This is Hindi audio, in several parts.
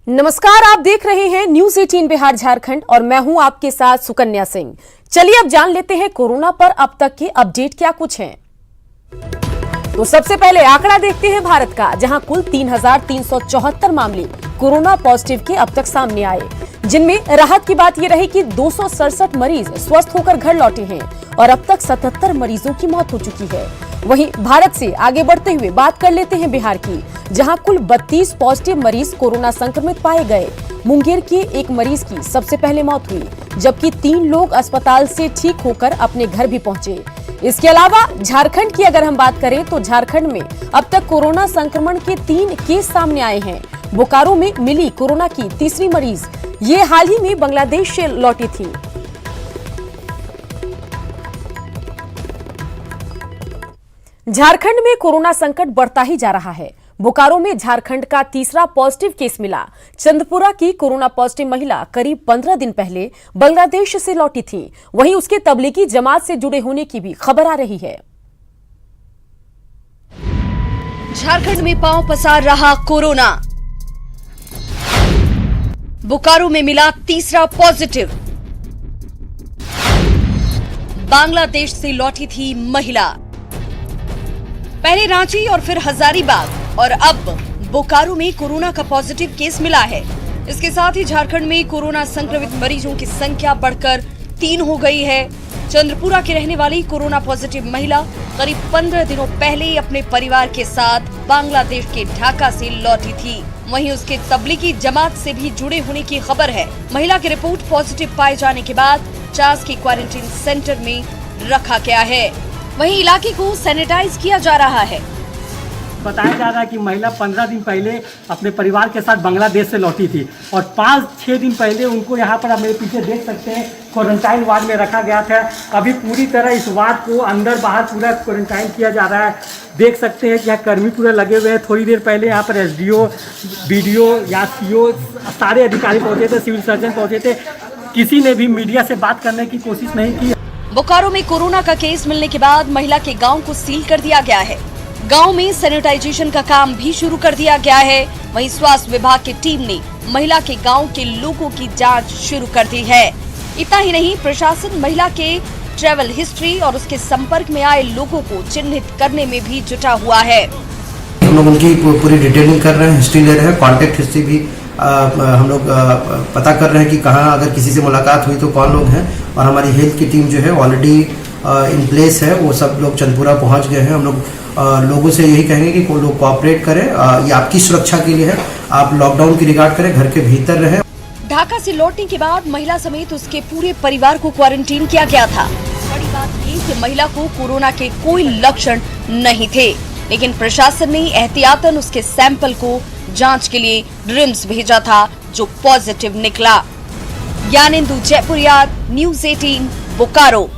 नमस्कार, आप देख रहे हैं न्यूज 18 बिहार झारखंड और मैं हूं आपके साथ सुकन्या सिंह। चलिए अब जान लेते हैं कोरोना पर अब तक के अपडेट क्या कुछ हैं। तो सबसे पहले आंकड़ा देखते हैं भारत का, जहां कुल 3,374 मामले कोरोना पॉजिटिव के अब तक सामने आए, जिनमें राहत की बात यह रही कि 267 मरीज स्वस्थ होकर घर लौटे हैं और अब तक 77 मरीजों की मौत हो चुकी है। वहीं भारत से आगे बढ़ते हुए बात कर लेते हैं बिहार की, जहां कुल 32 पॉजिटिव मरीज कोरोना संक्रमित पाए गए। मुंगेर के एक मरीज की सबसे पहले मौत हुई, जबकि 3 लोग अस्पताल से ठीक होकर अपने घर भी पहुंचे। इसके अलावा झारखंड की अगर हम बात करें तो झारखंड में अब तक कोरोना संक्रमण के 3 केस सामने आए हैं। बोकारो में मिली कोरोना की तीसरी मरीज, ये हाल ही में बांग्लादेश से लौटी थी। झारखंड में कोरोना संकट बढ़ता ही जा रहा है। बोकारो में झारखंड का तीसरा पॉजिटिव केस मिला। चंदपुरा की कोरोना पॉजिटिव महिला करीब 15 दिन पहले बांग्लादेश से लौटी थी। वहीं उसके तबलीगी जमात से जुड़े होने की भी खबर आ रही है। झारखंड में पांव पसार रहा कोरोना। बोकारो में मिला तीसरा पॉजिटिव। बांग्लादेश से लौटी थी महिला। पहले रांची और फिर हजारीबाग और अब बोकारो में कोरोना का पॉजिटिव केस मिला है। इसके साथ ही झारखंड में कोरोना संक्रमित मरीजों की संख्या बढ़कर 3 हो गई है। चंद्रपुरा की रहने वाली कोरोना पॉजिटिव महिला करीब 15 दिनों पहले अपने परिवार के साथ बांग्लादेश के ढाका से लौटी थी। वहीं उसके तबलीगी जमात से भी जुड़े होने की खबर है। महिला की रिपोर्ट पॉजिटिव पाए जाने के बाद चास के क्वारंटीन सेंटर में रखा गया है। वहीं इलाके को सैनिटाइज किया जा रहा है। बताया जा रहा है कि महिला 15 दिन पहले अपने परिवार के साथ बांग्लादेश से लौटी थी और 5-6 दिन पहले उनको यहाँ पर आप मेरे पीछे देख सकते हैं क्वारंटाइन वार्ड में रखा गया था। अभी पूरी तरह इस वार्ड को अंदर बाहर पूरा क्वारंटाइन किया जा रहा है। देख सकते हैं कि यहाँ कर्मी पूरे लगे हुए हैं। थोड़ी देर पहले यहाँ पर एसडीओ, बीडीओ या सीओ सारे अधिकारी पहुँचे थे, सिविल सर्जन पहुँचे थे। किसी ने भी मीडिया से बात करने की कोशिश नहीं की। बोकारो में कोरोना का केस मिलने के बाद महिला के गांव को सील कर दिया गया है। गांव में सैनिटाइजेशन का काम भी शुरू कर दिया गया है। वहीं स्वास्थ्य विभाग की टीम ने महिला के गांव के लोगों की जांच शुरू कर दी है। इतना ही नहीं, प्रशासन महिला के ट्रैवल हिस्ट्री और उसके संपर्क में आए लोगों को चिन्हित करने में भी जुटा हुआ है। हम लोग उनकी पूरी डिटेलिंग कर रहे हैं, हिस्ट्री ले रहे हैं, कॉन्टेक्ट हिस्ट्री भी हम लोग पता कर रहे हैं कि कहाँ अगर किसी से मुलाकात हुई तो कौन लोग हैं। और हमारी हेल्थ की टीम जो है ऑलरेडी इन प्लेस है, वो सब लोग चंदपुरा पहुंच गए हैं। हम लोग लोगों से यही कहेंगे कि लोग कोऑपरेट करें, ये आपकी सुरक्षा के लिए है। आप लॉकडाउन की रिगार्ड करें, घर के भीतर रहें। ढाका से लौटने के बाद महिला समेत उसके पूरे परिवार को क्वारंटीन किया गया था। बड़ी बात ये कि महिला को कोरोना के कोई लक्षण नहीं थे, लेकिन प्रशासन ने एहतियातन उसके सैंपल को जांच के लिए रिम्स भेजा था, जो पॉजिटिव निकला। Gyanendu Jaipuriya, news 18 Bokaro.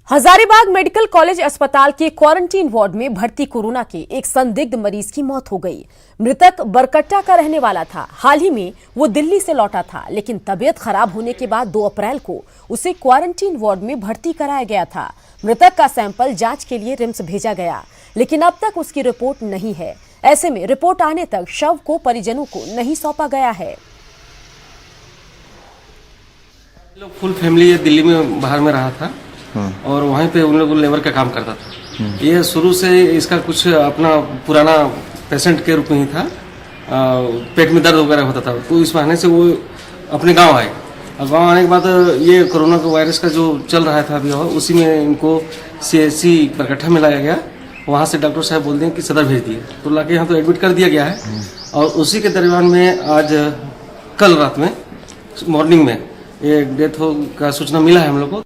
Hazaribagh medical college अस्पताल के क्वारंटीन वार्ड में भर्ती कोरोना के एक संदिग्ध मरीज की मौत हो गई। मृतक बरकट्टा का रहने वाला था। हाल ही में वो दिल्ली से लौटा था, लेकिन तबीयत खराब होने के बाद 2 अप्रैल को उसे क्वारंटीन वार्ड में भर्ती कराया गया था। मृतक का सैंपल जांच के लिए रिम्स भेजा गया, लेकिन अब तक उसकी रिपोर्ट नहीं है। ऐसे में रिपोर्ट आने तक शव को परिजनों को नहीं सौंपा गया है। फुल फैमिली दिल्ली में बाहर में रहा था और वहीं पे उन लोग लेबर का काम करता था। ये शुरू से इसका कुछ अपना पुराना पेशेंट के रूप में ही था। पेट में दर्द वगैरह होता था, तो इस बहाने से वो अपने गांव आए। और गांव आने के बाद ये कोरोना का वायरस का जो चल रहा था अभी, उसी में इनको CHC बरकट्टा में लाया गया। वहाँ से डॉक्टर साहब बोलते हैं कि सदर भेज दिए, तो लाके यहाँ तो एडमिट कर दिया गया है। और उसी के दरमियान में आज कल रात में मॉर्निंग में ये डेथ का सूचना मिला है हम लोग को।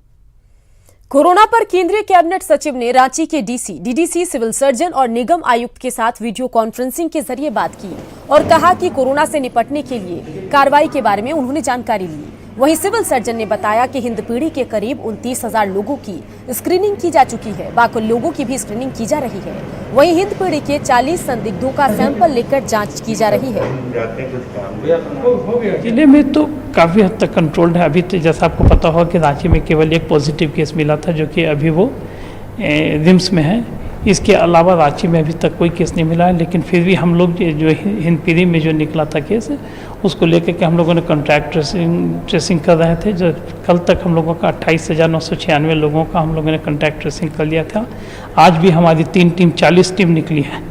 कोरोना पर केंद्रीय कैबिनेट सचिव ने रांची के डीसी, डीडीसी, सिविल सर्जन और निगम आयुक्त के साथ वीडियो कॉन्फ्रेंसिंग के जरिए बात की और कहा कि कोरोना से निपटने के लिए कार्रवाई के बारे में उन्होंने जानकारी ली। वहीं सिविल सर्जन ने बताया कि हिंदपीढ़ी के करीब 29,000 लोगों की स्क्रीनिंग की जा चुकी है, बाकी लोगों की भी स्क्रीनिंग की जा रही है। वहीं हिंदपीढ़ी के 40 संदिग्धों का सैंपल लेकर जांच की जा रही है। जिले में तो काफ़ी हद तक कंट्रोल्ड है। अभी तो जैसा आपको पता होगा कि रांची में केवल एक पॉजिटिव केस मिला था, जो कि अभी वो रिम्स में है। इसके अलावा रांची में अभी तक कोई केस नहीं मिला है, लेकिन फिर भी हम लोग जो हिंदपीढ़ी में जो निकला था केस, उसको लेकर के हम लोगों ने कॉन्टैक्ट ट्रेसिंग कर रहे थे। जो कल तक हम लोगों का 28,996 लोगों का हम लोगों ने कॉन्टैक्ट ट्रेसिंग कर लिया था। आज भी हमारी 3 टीम 40 टीम निकली है,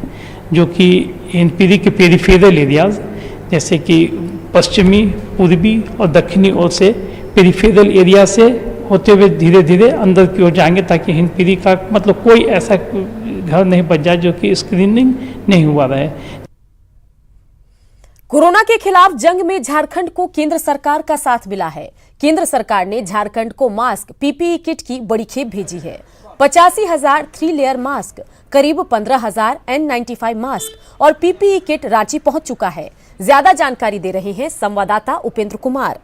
जो कि हिंदपीढ़ी के पेरीफेरल एरियाज जैसे कि पश्चिमी, पूर्वी और दक्षिणी ओर से पेरीफेरल एरिया से होते हुए धीरे धीरे अंदर की ओर जाएंगे, ताकि हिंदपीढ़ी का मतलब कोई ऐसा घर नहीं बच जाए जो कि स्क्रीनिंग नहीं हुआ रहे। कोरोना के खिलाफ जंग में झारखंड को केंद्र सरकार का साथ मिला है। केंद्र सरकार ने झारखंड को मास्क, पीपीई किट की बड़ी खेप भेजी है। 85,000 3 लेयर मास्क, करीब 15,000 N95 मास्क और पीपीई किट रांची पहुंच चुका है। ज्यादा जानकारी दे रहे हैं संवाददाता उपेंद्र कुमार।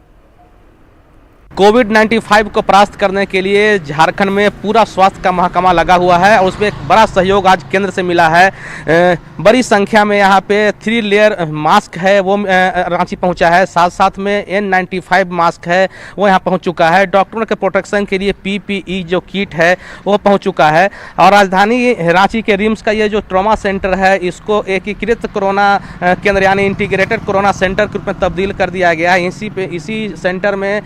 कोविड-95 को परास्त करने के लिए झारखंड में पूरा स्वास्थ्य का महकमा लगा हुआ है और उसमें एक बड़ा सहयोग आज केंद्र से मिला है। बड़ी संख्या में यहाँ पे 3 लेयर मास्क है वो रांची पहुँचा है, साथ साथ में N95 मास्क है वो यहाँ पहुँच चुका है। डॉक्टरों के प्रोटेक्शन के लिए पीपीई जो किट है वो पहुँच चुका है। और राजधानी रांची के रिम्स का ये जो ट्रॉमा सेंटर है, इसको एकीकृत कोरोना केंद्र यानी इंटीग्रेटेड कोरोना सेंटर के रूप में तब्दील कर दिया गया है। इसी सेंटर में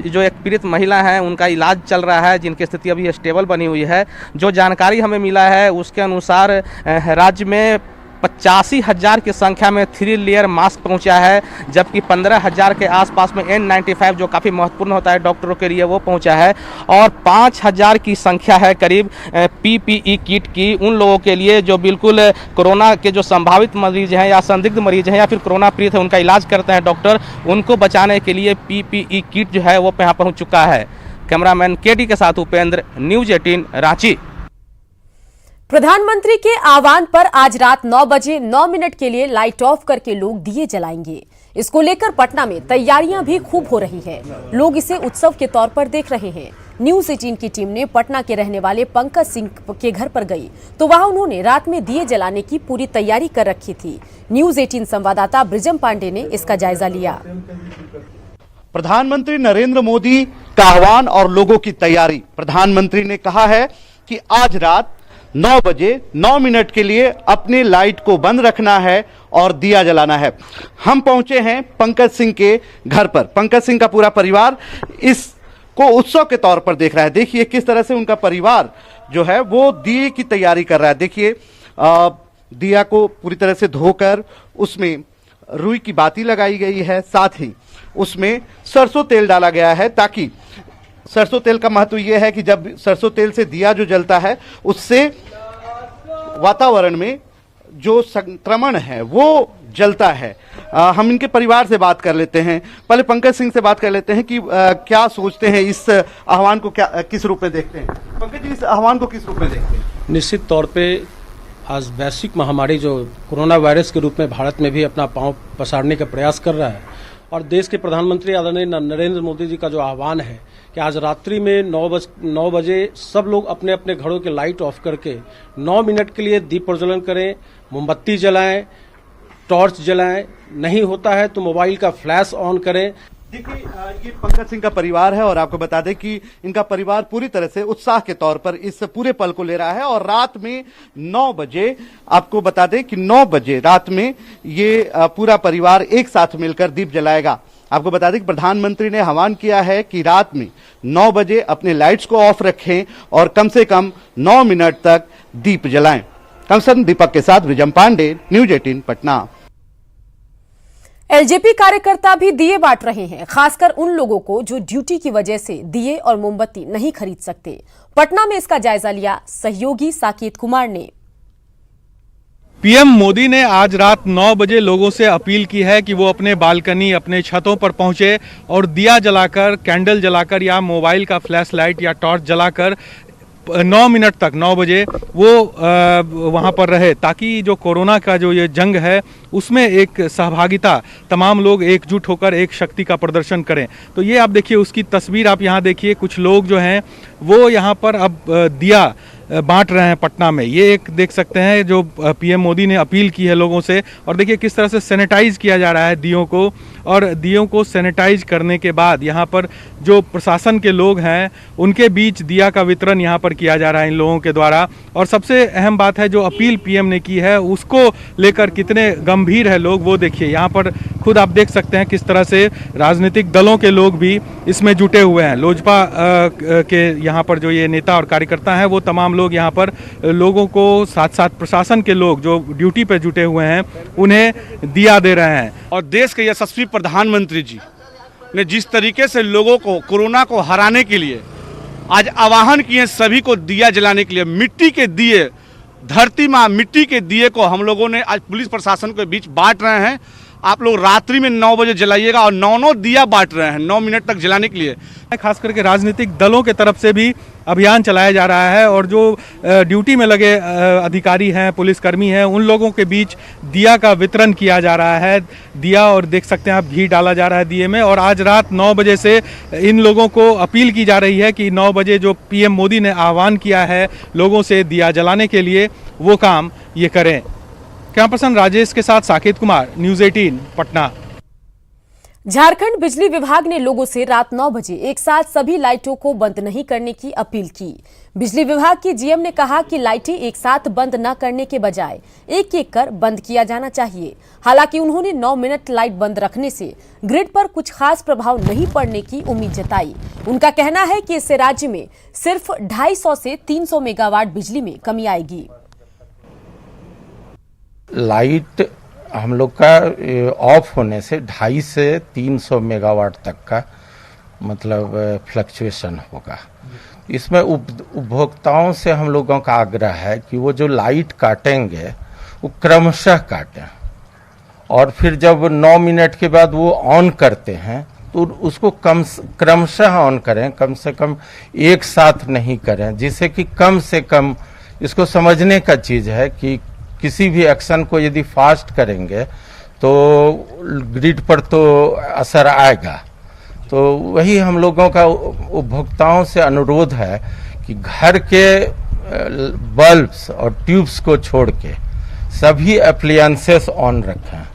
जो एक पीड़ित महिला हैं उनका इलाज चल रहा है, जिनकी स्थिति अभी स्टेबल बनी हुई है। जो जानकारी हमें मिला है उसके अनुसार राज्य में 85,000 की संख्या में 3 लेयर मास्क पहुंचा है, जबकि 15,000 के आसपास में N95 जो काफ़ी महत्वपूर्ण होता है डॉक्टरों के लिए वो पहुंचा है। और 5,000 की संख्या है करीब पीपीई किट की उन लोगों के लिए जो बिल्कुल कोरोना के जो संभावित मरीज हैं या संदिग्ध मरीज हैं या फिर कोरोना पीड़ित है, उनका इलाज करते हैं डॉक्टर, उनको बचाने के लिए पीपीई किट जो है वो यहाँ पहुँच चुका है। कैमरामैन केडी के साथ उपेंद्र, न्यूज़ 18 रांची। प्रधानमंत्री के आह्वान पर आज रात 9 बजे 9 मिनट के लिए लाइट ऑफ करके लोग दिए जलाएंगे। इसको लेकर पटना में तैयारियां भी खूब हो रही है। लोग इसे उत्सव के तौर पर देख रहे हैं। न्यूज़ 18 की टीम ने पटना के रहने वाले पंकज सिंह के घर पर गई तो वहां उन्होंने रात में दिए जलाने की पूरी तैयारी कर रखी थी। न्यूज़ 18 संवाददाता ब्रिजम पांडे ने इसका जायजा लिया। प्रधानमंत्री नरेंद्र मोदी का आह्वान और लोगों की तैयारी। प्रधानमंत्री ने कहा है कि आज रात 9 बजे 9 मिनट के लिए अपने लाइट को बंद रखना है और दिया जलाना है। हम पहुंचे हैं पंकज सिंह के घर पर। पंकज सिंह का पूरा परिवार इसको उत्सव के तौर पर देख रहा है। देखिए किस तरह से उनका परिवार जो है वो दिए की तैयारी कर रहा है। देखिए दिया को पूरी तरह से धोकर उसमें रुई की बाती लगाई गई है, साथ ही उसमें सरसों तेल डाला गया है, ताकि सरसों तेल का महत्व यह है कि जब सरसों तेल से दिया जो जलता है उससे वातावरण में जो संक्रमण है वो जलता है। हम इनके परिवार से बात कर लेते हैं। पहले पंकज सिंह से बात कर लेते हैं कि क्या सोचते हैं, इस आह्वान को किस रूप में देखते हैं। पंकज जी, इस आह्वान को किस रूप में देखते हैं? निश्चित तौर पे आज वैश्विक महामारी जो कोरोना वायरस के रूप में भारत में भी अपना पांव पसारने का प्रयास कर रहा है और देश के प्रधानमंत्री आदरणीय नरेंद्र मोदी जी का जो आह्वान है कि आज रात्रि में 9 बजे सब लोग अपने अपने घरों के लाइट ऑफ करके 9 मिनट के लिए दीप प्रज्वलन करें, मोमबत्ती जलाएं, टॉर्च जलाएं, नहीं होता है तो मोबाइल का फ्लैश ऑन करें। देखिए ये पंकज सिंह का परिवार है और आपको बता दें कि इनका परिवार पूरी तरह से उत्साह के तौर पर इस पूरे पल को ले रहा है। और रात में 9 बजे, आपको बता दें कि 9 बजे रात में ये पूरा परिवार एक साथ मिलकर दीप जलाएगा। आपको बता दें कि प्रधानमंत्री ने आह्वान किया है कि रात में 9 बजे अपने लाइट्स को ऑफ रखें और कम से कम 9 मिनट तक दीप जलाएं। कम से कम दीपक के साथ विजम पांडे, न्यूज़ 18 पटना। एलजेपी कार्यकर्ता भी दिए बांट रहे हैं, खासकर उन लोगों को जो ड्यूटी की वजह से दिए और मोमबत्ती नहीं खरीद सकते। पटना में इसका जायजा लिया सहयोगी साकेत कुमार ने। पीएम मोदी ने आज रात 9 बजे लोगों से अपील की है कि वो अपने बालकनी, अपने छतों पर पहुंचे और दिया जलाकर, कैंडल जलाकर या मोबाइल का फ्लैश लाइट या टॉर्च जलाकर 9 मिनट तक 9 बजे वो वहाँ पर रहे, ताकि जो कोरोना का जो ये जंग है उसमें एक सहभागिता, तमाम लोग एकजुट होकर एक शक्ति का प्रदर्शन करें। तो ये आप देखिए, उसकी तस्वीर आप यहाँ देखिए। कुछ लोग जो हैं वो यहाँ पर अब दिया बांट रहे हैं पटना में। ये एक देख सकते हैं जो पीएम मोदी ने अपील की है लोगों से, और देखिए किस तरह से सैनिटाइज किया जा रहा है दियों को, और दियों को सैनिटाइज करने के बाद यहाँ पर जो प्रशासन के लोग हैं उनके बीच दिया का वितरण यहाँ पर किया जा रहा है इन लोगों के द्वारा। और सबसे अहम बात है जो अपील पीएम ने की है उसको लेकर कितने गंभीर है लोग, वो देखिए। यहाँ पर खुद आप देख सकते हैं किस तरह से राजनीतिक दलों के लोग भी इसमें जुटे हुए हैं। लोजपा के यहाँ पर जो ये नेता और कार्यकर्ता हैं वो तमाम लोग यहाँ पर लोगों को, साथ साथ प्रशासन के लोग जो ड्यूटी पे जुटे हुए हैं उन्हें दिया दे रहे हैं। और देश के यशस्वी प्रधानमंत्री जी ने जिस तरीके से लोगों को कोरोना को हराने के लिए आज आह्वान किए सभी को दिया जलाने के लिए, मिट्टी के दिए, धरती माँ मिट्टी के दिए को हम लोगों ने आज पुलिस प्रशासन के बीच बांट रहे हैं। आप लोग रात्रि में 9 बजे जलाइएगा और 9 दिया बांट रहे हैं 9 मिनट तक जलाने के लिए। खास करके राजनीतिक दलों के तरफ से भी अभियान चलाया जा रहा है, और जो ड्यूटी में लगे अधिकारी हैं, पुलिसकर्मी हैं, उन लोगों के बीच दिया का वितरण किया जा रहा है। दिया, और देख सकते हैं आप घी डाला जा रहा है दिए में। और आज रात 9 बजे से इन लोगों को अपील की जा रही है कि 9 बजे जो पीएम मोदी ने आह्वान किया है लोगों से दिया जलाने के लिए, वो काम ये करें। कैमरा पर्सन राजेश के साथ साकेत कुमार, न्यूज़ 18 पटना। झारखंड बिजली विभाग ने लोगों से रात 9 बजे एक साथ सभी लाइटों को बंद नहीं करने की अपील की। बिजली विभाग की जीएम ने कहा कि लाइटें एक साथ बंद न करने के बजाय एक एक कर बंद किया जाना चाहिए। हालांकि उन्होंने 9 मिनट लाइट बंद रखने से ग्रिड पर कुछ खास प्रभाव नहीं पड़ने की उम्मीद जताई। उनका कहना है कि इससे राज्य में सिर्फ 250 से 300 मेगावाट बिजली में कमी आएगी। लाइट हम लोग का ऑफ होने से 250 से 300 मेगावाट तक का मतलब फ्लक्चुएशन होगा। इसमें उपभोक्ताओं से हम लोगों का आग्रह है कि वो जो लाइट काटेंगे वो क्रमशः काटें, और फिर जब 9 मिनट के बाद वो ऑन करते हैं तो उसको क्रमशः ऑन करें, कम से कम एक साथ नहीं करें, जिससे कि कम से कम इसको समझने का चीज़ है कि किसी भी एक्शन को यदि फास्ट करेंगे तो ग्रिड पर तो असर आएगा। तो वही हम लोगों का उपभोक्ताओं से अनुरोध है कि घर के बल्ब्स और ट्यूब्स को छोड़ के सभी एप्लायंसेस ऑन रखें,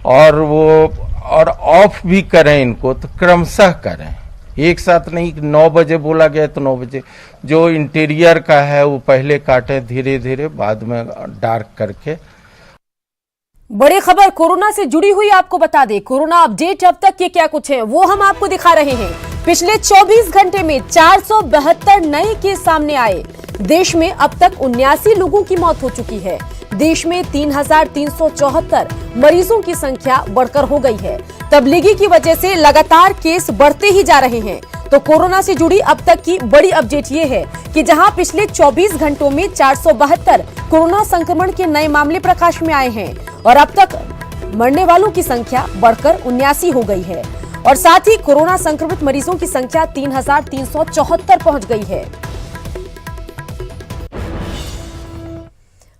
और ऑफ भी करें इनको तो क्रमशः करें, एक साथ नहीं। 9 बजे बोला गया तो 9 बजे जो इंटीरियर का है वो पहले काटें, धीरे धीरे बाद में डार्क करके। बड़ी खबर कोरोना से जुड़ी हुई आपको बता दें, कोरोना अपडेट अब तक के क्या कुछ है वो हम आपको दिखा रहे हैं। पिछले 24 घंटे में 472 नए केस सामने आए। देश में अब तक 79 लोगों की मौत हो चुकी है। देश में 3,374 मरीजों की संख्या बढ़कर हो गई है। तबलीगी की वजह से लगातार केस बढ़ते ही जा रहे हैं। तो कोरोना से जुड़ी अब तक की बड़ी अपडेट ये है कि जहां पिछले 24 घंटों में 472 कोरोना संक्रमण के नए मामले प्रकाश में आए हैं, और अब तक मरने वालों की संख्या बढ़कर 79 हो गई है, और साथ ही कोरोना संक्रमित मरीजों की संख्या 3,374 पहुंच गई है।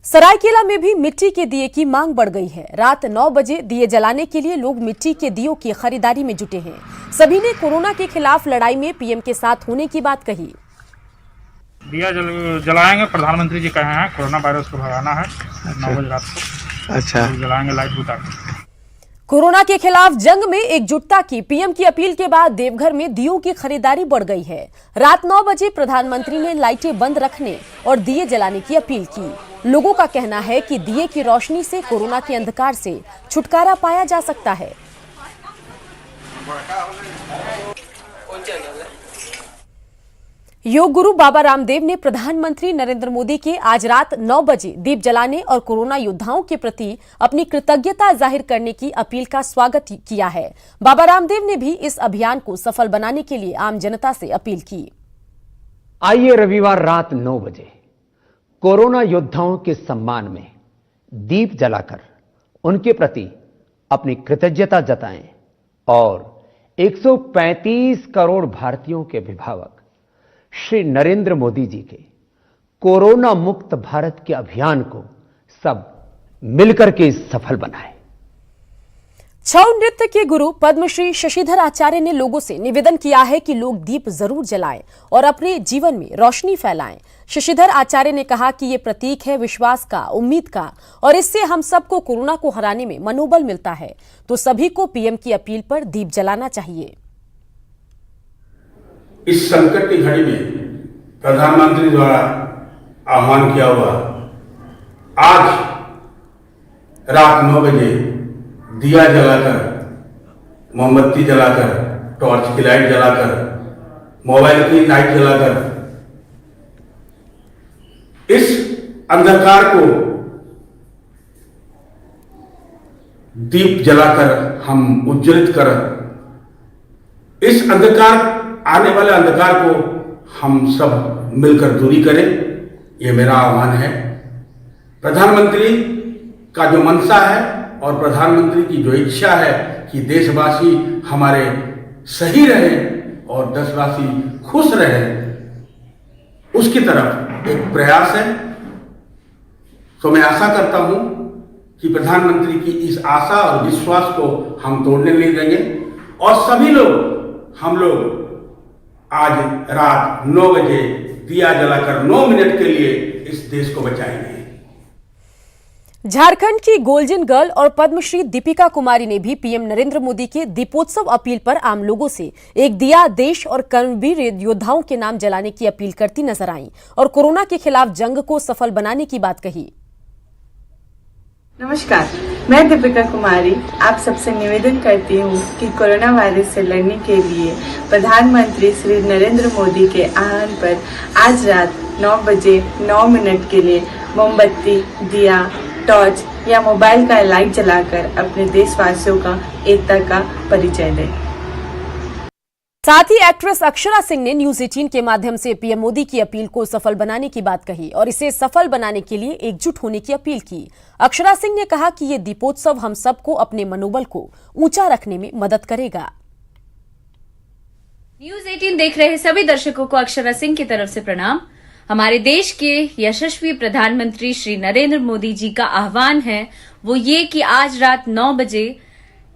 सरायकेला में भी मिट्टी के दिए की मांग बढ़ गई है। रात 9 बजे दिए जलाने के लिए लोग मिट्टी के दियों की खरीदारी में जुटे हैं। सभी ने कोरोना के खिलाफ लड़ाई में पीएम के साथ होने की बात कही। दिया जलाएंगे, प्रधानमंत्री जी कहे हैं कोरोना वायरस को भगाना है। 9 बजे रात को अच्छा जलाएंगे लाइट बुता के। कोरोना के खिलाफ जंग में एकजुटता की पीएम की अपील के बाद देवघर में दियों की खरीदारी बढ़ गई है। रात 9 बजे प्रधानमंत्री ने लाइटें बंद रखने और दिए जलाने की अपील की। लोगों का कहना है कि दिए की रोशनी से कोरोना के अंधकार से छुटकारा पाया जा सकता है। योग गुरु बाबा रामदेव ने प्रधानमंत्री नरेंद्र मोदी के आज रात 9 बजे दीप जलाने और कोरोना योद्धाओं के प्रति अपनी कृतज्ञता जाहिर करने की अपील का स्वागत किया है। बाबा रामदेव ने भी इस अभियान को सफल बनाने के लिए आम जनता से अपील की। आइए रविवार रात 9 बजे कोरोना योद्धाओं के सम्मान में दीप जलाकर उनके प्रति अपनी कृतज्ञता जताएं और 135 करोड़ भारतीयों के अभिभावक श्री नरेंद्र मोदी जी के कोरोना मुक्त भारत के अभियान को सब मिलकर के सफल बनाएं। छऊ नृत्य के गुरु पद्मश्री शशिधर आचार्य ने लोगों से निवेदन किया है कि लोग दीप जरूर जलाएं और अपने जीवन में रोशनी फैलाएं। शशिधर आचार्य ने कहा कि ये प्रतीक है विश्वास का, उम्मीद का, और इससे हम सबको कोरोना को हराने में मनोबल मिलता है। तो सभी को पीएम की अपील पर दीप जलाना चाहिए। इस संकट की घड़ी में प्रधानमंत्री द्वारा आह्वान किया हुआ आज रात 9 बजे दिया जलाकर, मोमबत्ती जलाकर, टॉर्च की लाइट जलाकर, मोबाइल की लाइट जलाकर इस अंधकार को दीप जलाकर हम उज्जवलित कर इस अंधकार, आने वाले अंधकार को हम सब मिलकर दूरी करें। ये मेरा आह्वान है। प्रधानमंत्री का जो मंशा है और प्रधानमंत्री की जो इच्छा है कि देशवासी हमारे सही रहे और देशवासी खुश रहे, उसकी तरफ एक प्रयास है। तो मैं आशा करता हूं कि प्रधानमंत्री की इस आशा और विश्वास को हम तोड़ने नहीं देंगे और सभी लोग, हम लोग आज रात 9 बजे दिया जलाकर 9 मिनट के लिए इस देश को बचाएंगे। झारखंड की गोल्डन गर्ल और पद्मश्री दीपिका कुमारी ने भी पीएम नरेंद्र मोदी के दीपोत्सव अपील पर आम लोगों से एक दिया देश और कर्मवीर योद्धाओं के नाम जलाने की अपील करती नजर आईं और कोरोना के खिलाफ जंग को सफल बनाने की बात कही। नमस्कार, मैं दीपिका कुमारी आप सबसे निवेदन करती हूँ कि कोरोना वायरस से लड़ने के लिए प्रधानमंत्री श्री नरेंद्र मोदी के आह्वान पर आज रात 9 बजे 9 मिनट के लिए मोमबत्ती, दिया, टॉर्च या मोबाइल का लाइट जलाकर अपने देशवासियों का एकता का परिचय दें। साथ ही एक्ट्रेस अक्षरा सिंह ने न्यूज 18 के माध्यम से पीएम मोदी की अपील को सफल बनाने की बात कही और इसे सफल बनाने के लिए एकजुट होने की अपील की। अक्षरा सिंह ने कहा कि ये दीपोत्सव हम सबको अपने मनोबल को ऊंचा रखने में मदद करेगा। न्यूज 18 देख रहे सभी दर्शकों को अक्षरा सिंह की तरफ से प्रणाम। हमारे देश के यशस्वी प्रधानमंत्री श्री नरेंद्र मोदी जी का आह्वान है वो ये कि आज रात 9 बजे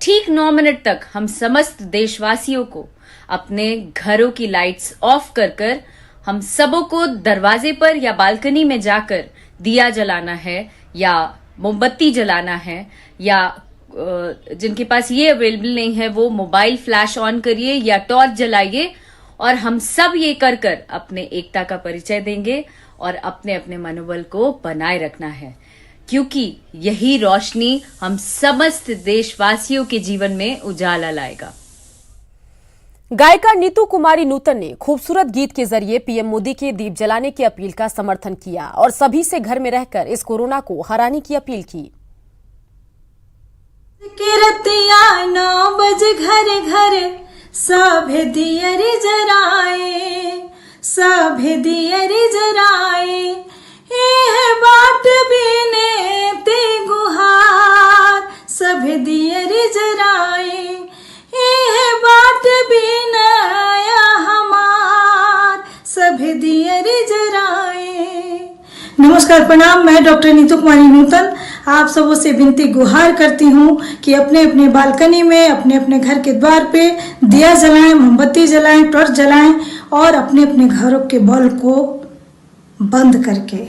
ठीक 9 मिनट तक हम समस्त देशवासियों को अपने घरों की लाइट्स ऑफ कर हम सबों को दरवाजे पर या बालकनी में जाकर दिया जलाना है या मोमबत्ती जलाना है या जिनके पास ये अवेलेबल नहीं है वो मोबाइल फ्लैश ऑन करिए या टॉर्च जलाइए और हम सब ये कर अपने एकता का परिचय देंगे और अपने अपने मनोबल को बनाए रखना है, क्योंकि यही रोशनी हम समस्त देशवासियों के जीवन में उजाला लाएगा। गायिका नीतू कुमारी नूतन ने खूबसूरत गीत के जरिए पीएम मोदी के दीप जलाने की अपील का समर्थन किया और सभी से घर में रहकर इस कोरोना को हराने की अपील की। रतिया 9 बजे घर घर सभे दियरी जराए, सभे दियरी जराए, है बाट बिने ते गुहार, सभे दियरी जराए, है बाट बिनाया हमार, सभे दियरी जराए। नमस्कार, प्रणाम। मैं डॉक्टर नीतू कुमारी नूतन आप सबों से विनती गुहार करती हूँ कि अपने अपने बालकनी में, अपने अपने घर के द्वार पे दिया जलाएं, मोमबत्ती जलाएं, टॉर्च जलाएं और अपने अपने घरों के बल्ब को बंद करके,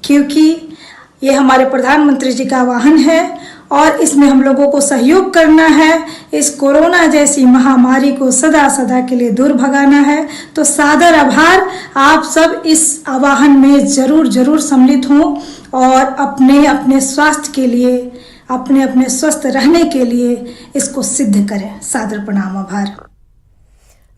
क्योंकि ये हमारे प्रधानमंत्री जी का आह्वान है और इसमें हम लोगों को सहयोग करना है। इस कोरोना जैसी महामारी को सदा सदा के लिए दूर भगाना है। तो सादर आभार, आप सब इस आह्वान में जरूर जरूर सम्मिलित हों और अपने अपने स्वास्थ्य के लिए, अपने अपने स्वस्थ रहने के लिए इसको सिद्ध करें। सादर प्रणाम, आभार।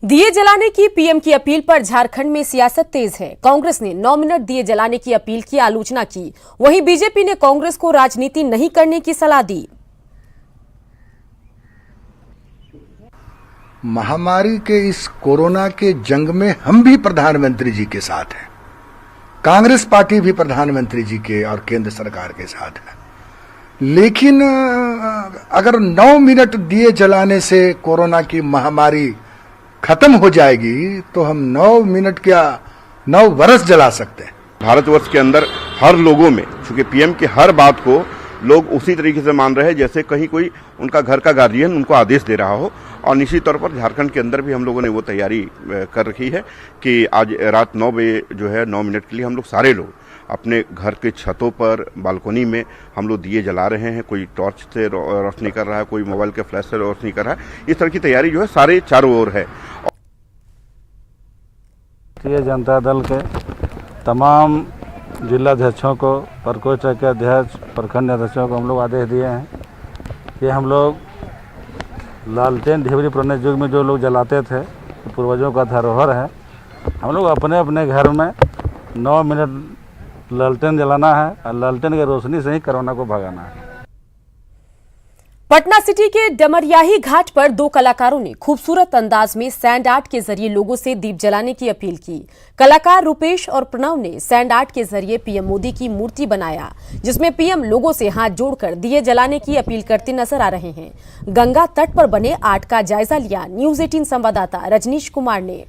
दिए जलाने की पीएम की अपील पर झारखंड में सियासत तेज है। कांग्रेस ने 9 मिनट दिए जलाने की अपील की आलोचना की, वहीं बीजेपी ने कांग्रेस को राजनीति नहीं करने की सलाह दी। महामारी के इस कोरोना के जंग में हम भी प्रधानमंत्री जी के साथ हैं, कांग्रेस पार्टी भी प्रधानमंत्री जी के और केंद्र सरकार के साथ है। लेकिन अगर 9 मिनट दिए जलाने से कोरोना की महामारी खत्म हो जाएगी तो हम 9 मिनट क्या 9 वर्ष जला सकते हैं। भारतवर्ष के अंदर हर लोगों में, चूंकि पीएम की हर बात को लोग उसी तरीके से मान रहे हैं जैसे कहीं कोई उनका घर का गार्जियन उनको आदेश दे रहा हो। और निश्चित तौर पर झारखंड के अंदर भी हम लोगों ने वो तैयारी कर रखी है कि आज रात 9 बजे जो है 9 मिनट के लिए हम लोग सारे लोग अपने घर के छतों पर, बालकोनी में हम लोग दिए जला रहे हैं। कोई टॉर्च से रोशनी कर रहा है, कोई मोबाइल के फ्लैश से रोशनी कर रहा है। इस तरह की तैयारी जो है सारे चारों ओर है। भारतीय जनता दल के तमाम जिलाध्यक्षों को, प्रकोष्ठ के अध्यक्ष, प्रखंड अध्यक्षों को हम लोग आदेश दिए हैं कि हम लोग लालटेन ढिबरी पुराने युग में जो लोग जलाते थे, पूर्वजों का धरोहर है, हम लोग अपने अपने घर में 9 मिनट लालटेन जलाना है और लालटेन की रोशनी से ही कोरोना को भगाना है। पटना सिटी के डमरियाही घाट पर 2 कलाकारों ने खूबसूरत अंदाज में सैंड आर्ट के जरिए लोगों से दीप जलाने की अपील की। कलाकार रुपेश और प्रणव ने सैंड आर्ट के जरिए पीएम मोदी की मूर्ति बनाया, जिसमें पीएम लोगों से हाथ जोड़कर दिए जलाने की अपील करते नजर आ रहे हैं। गंगा तट पर बने आर्ट का जायजा लिया न्यूज 18 संवाददाता रजनीश कुमार ने।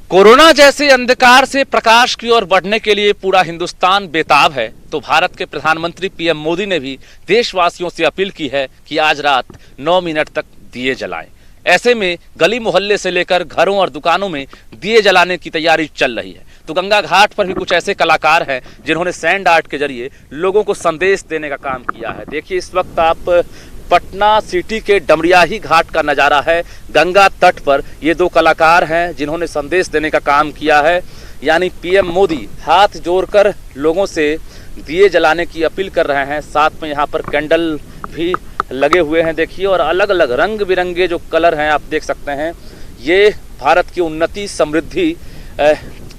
कोरोना जैसे अंधकार से प्रकाश की ओर बढ़ने के लिए पूरा हिंदुस्तान बेताब है, तो भारत के प्रधानमंत्री पीएम मोदी ने भी देशवासियों से अपील की है कि आज रात 9 मिनट तक दिए जलाएं। ऐसे में गली मोहल्ले से लेकर घरों और दुकानों में दिए जलाने की तैयारी चल रही है। तो गंगा घाट पर भी कुछ ऐसे कलाकार हैं जिन्होंने सैंड आर्ट के जरिए लोगों को संदेश देने का काम किया है। देखिए, इस वक्त आप पटना सिटी के डमरियाही घाट का नजारा है। गंगा तट पर ये 2 कलाकार हैं जिन्होंने संदेश देने का काम किया है, यानी पीएम मोदी हाथ जोड़कर लोगों से दिए जलाने की अपील कर रहे हैं। साथ में यहाँ पर कैंडल भी लगे हुए हैं, देखिए, और अलग अलग रंग बिरंगे जो कलर हैं आप देख सकते हैं। ये भारत की उन्नति, समृद्धि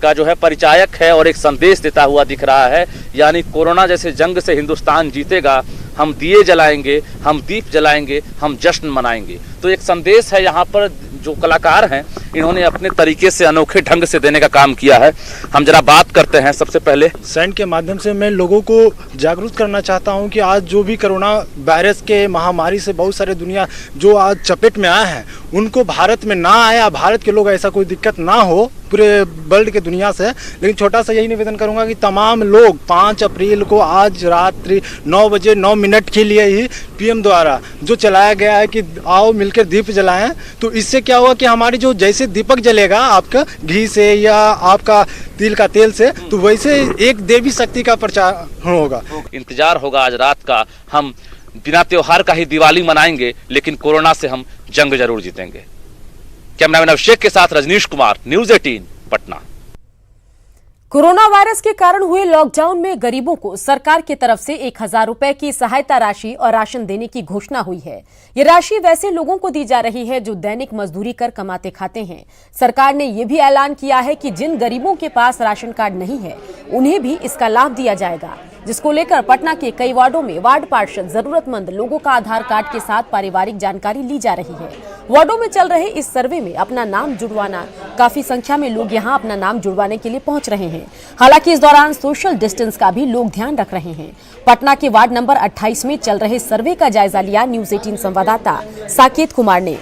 का जो है परिचायक है और एक संदेश देता हुआ दिख रहा है, यानी कोरोना जैसे जंग से हिंदुस्तान जीतेगा। हम दिए जलाएंगे, हम दीप जलाएंगे, हम जश्न मनाएंगे। तो एक संदेश है यहाँ पर जो कलाकार हैं इन्होंने अपने तरीके से अनोखे ढंग से देने का काम किया है। हम जरा बात करते हैं। सबसे पहले सैंड के माध्यम से मैं लोगों को जागरूक करना चाहता हूं कि आज जो भी कोरोना वायरस के महामारी से बहुत सारे दुनिया जो आज चपेट में आए हैं उनको भारत में ना आए, भारत के लोग ऐसा कोई दिक्कत ना हो पूरे वर्ल्ड के दुनिया से। लेकिन छोटा सा यही निवेदन करूंगा कि तमाम लोग 5 अप्रैल को आज रात्रि 9 बजे 9 मिनट के लिए ही पीएम द्वारा जो चलाया गया है कि आओ मिलकर दीप जलाएं, तो इससे क्या हुआ कि हमारी जो जैसे दीपक जलेगा आपका घी से या आपका तिल का तेल से, तो वैसे एक देवी शक्ति का प्रचार होगा। इंतजार होगा आज रात का। हम बिना त्योहार का ही दिवाली मनाएंगे, लेकिन कोरोना से हम जंग जरूर जीतेंगे। कैमरामैन अभिषेक के साथ Rajnish Kumar, news 18 Patna. Corona virus के कारण हुए लॉकडाउन में गरीबों को सरकार की तरफ से 1000 रुपए की सहायता राशि और राशन देने की घोषणा हुई है। ये राशि वैसे लोगों को दी जा रही है जो दैनिक मजदूरी कर कमाते खाते हैं। सरकार ने यह भी ऐलान किया है कि जिन गरीबों के पास राशन कार्ड नहीं है उन्हें भी इसका लाभ दिया जाएगा, जिसको लेकर पटना के कई वार्डों में वार्ड पार्षद जरूरतमंद लोगों का आधार कार्ड के साथ पारिवारिक जानकारी ली जा रही है। वार्डों में चल रहे इस सर्वे में अपना नाम जुड़वाना, काफी संख्या में लोग यहां अपना नाम जुड़वाने के लिए पहुंच रहे हैं। हालांकि इस दौरान सोशल डिस्टेंस का भी लोग ध्यान रख रहे हैं। पटना के वार्ड नंबर 28 में चल रहे सर्वे का जायजा लिया न्यूज 18 संवाददाता साकेत कुमार ने।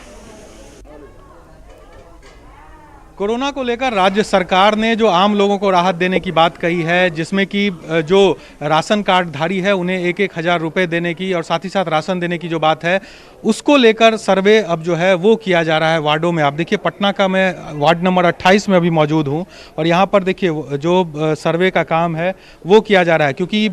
कोरोना को लेकर राज्य सरकार ने जो आम लोगों को राहत देने की बात कही है, जिसमें कि जो राशन कार्डधारी है उन्हें 1-1 रुपए देने की और साथ ही साथ राशन देने की जो बात है, उसको लेकर सर्वे अब जो है वो किया जा रहा है वार्डों में। आप देखिए, पटना का मैं वार्ड नंबर 28 में अभी मौजूद हूँ और यहाँ पर देखिए जो सर्वे का काम है वो किया जा रहा है, क्योंकि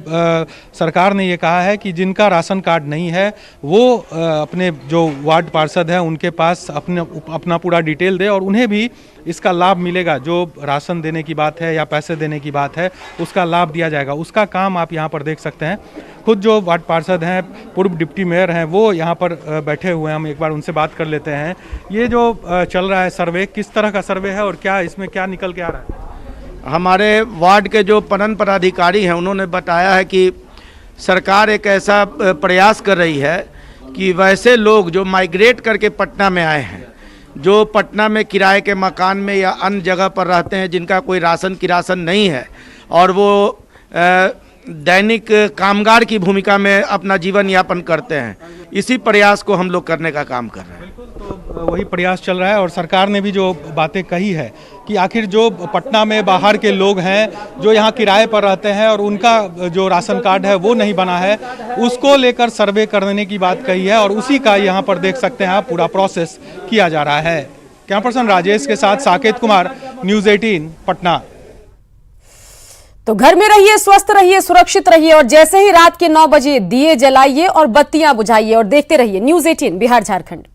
सरकार ने ये कहा है कि जिनका राशन कार्ड नहीं है वो अपने जो वार्ड पार्षद हैं उनके पास अपना पूरा डिटेल दे और उन्हें भी इसका लाभ मिलेगा। जो राशन देने की बात है या पैसे देने की बात है उसका लाभ दिया जाएगा। उसका काम आप यहाँ पर देख सकते हैं। खुद जो वार्ड पार्षद हैं, पूर्व डिप्टी मेयर हैं, वो यहाँ पर बैठे हुए हैं। हम एक बार उनसे बात कर लेते हैं। ये जो चल रहा है सर्वे, किस तरह का सर्वे है और क्या इसमें क्या निकल के आ रहा है? हमारे वार्ड के जो पनन पदाधिकारी हैं उन्होंने बताया है कि सरकार एक ऐसा प्रयास कर रही है कि वैसे लोग जो माइग्रेट करके पटना में आए हैं, जो पटना में किराए के मकान में या अन्य जगह पर रहते हैं, जिनका कोई राशन की राशन नहीं है और वो दैनिक कामगार की भूमिका में अपना जीवन यापन करते हैं। इसी प्रयास को हम लोग करने का काम कर रहे हैं। तो वही प्रयास चल रहा है और सरकार ने भी जो बातें कही है कि आखिर जो पटना में बाहर के लोग हैं जो यहाँ किराए पर रहते हैं और उनका जो राशन कार्ड है वो नहीं बना है, उसको लेकर सर्वे करने की बात कही है और उसी का यहाँ पर देख सकते हैं आप पूरा प्रोसेस किया जा रहा है। कैमरा पर्सन राजेश के साथ साकेत कुमार, न्यूज़ 18 पटना। तो घर में रहिए, स्वस्थ रहिए, सुरक्षित रहिए और जैसे ही रात के 9 बजे दिए जलाइए और बत्तियां बुझाइए और देखते रहिए न्यूज़ 18 बिहार झारखंड।